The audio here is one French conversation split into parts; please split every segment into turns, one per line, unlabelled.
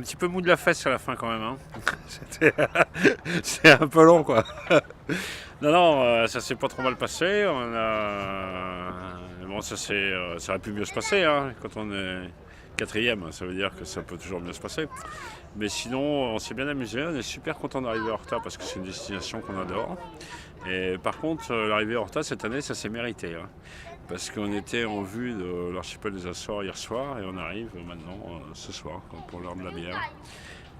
Un petit peu mou de la fesse à la fin quand même. Hein. C'est un peu long quoi. Non, ça s'est pas trop mal passé. Bon, ça aurait pu mieux se passer. Hein. Quand on est quatrième, ça veut dire que ça peut toujours mieux se passer. Mais sinon, on s'est bien amusé. On est super content d'arriver à Horta parce que c'est une destination qu'on adore. Et par contre, l'arrivée à Horta cette année, ça s'est mérité. Hein. Parce qu'on était en vue de l'archipel des Açores hier soir et on arrive maintenant ce soir pour l'heure de la bière.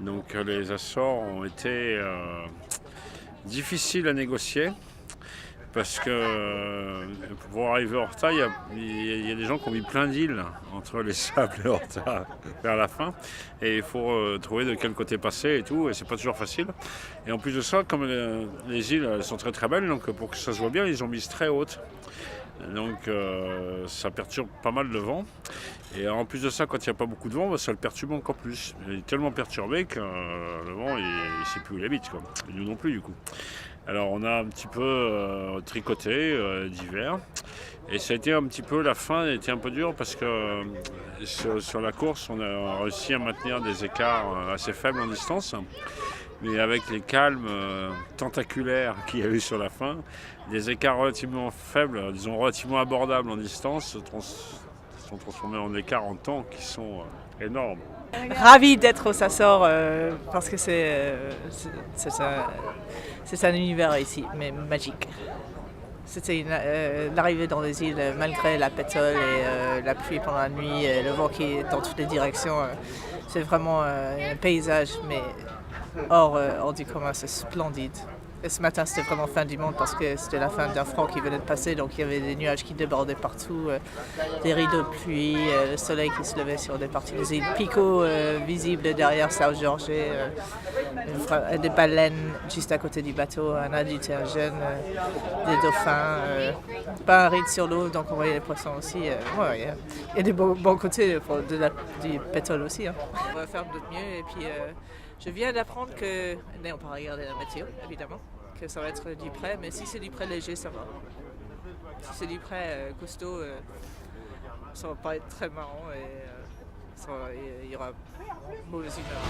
Donc les Açores ont été difficiles à négocier parce que pour arriver à Horta, il y a des gens qui ont mis plein d'îles entre les Sables et Horta vers la fin et il faut trouver de quel côté passer et tout et c'est pas toujours facile. Et en plus de ça, comme les îles elles sont très très belles, donc pour que ça se voit bien, ils ont mis très hautes. Donc ça perturbe pas mal le vent. Et en plus de ça, quand il n'y a pas beaucoup de vent, ça le perturbe encore plus. Il est tellement perturbé que le vent, il ne sait plus où il habite. Quoi. Et nous non plus, du coup. Alors on a un petit peu tricoté d'hiver. Et ça a été un petit peu, la fin a été un peu dure parce que sur la course, on a réussi à maintenir des écarts assez faibles en distance. Mais avec les calmes tentaculaires qu'il y a eu sur la fin, des écarts relativement faibles, disons relativement abordables en distance, sont transformés en écarts en temps qui sont énormes.
Ravie d'être aux Açores parce que c'est un univers ici, mais magique. C'était l'arrivée dans les îles malgré la pétole et la pluie pendant la nuit, et le vent qui est dans toutes les directions. C'est vraiment un paysage, mais hors du commun, c'est splendide. Et ce matin, c'était vraiment fin du monde parce que c'était la fin d'un front qui venait de passer, donc il y avait des nuages qui débordaient partout, des rideaux de pluie, le soleil qui se levait sur des parties des îles. Pico visible derrière Sao-Jorge, des baleines juste à côté du bateau, un adulte et un jeune, des dauphins, pas un ride sur l'eau, donc on voyait les poissons aussi. Ouais, il y a des bons côtés du pétrole aussi. Hein. On va faire de notre mieux et puis je viens d'apprendre que, on peut regarder la météo évidemment, que ça va être du près, mais si c'est du près léger, ça va. Si c'est du près costaud, ça va pas être très marrant et il y aura mauvaise humeur.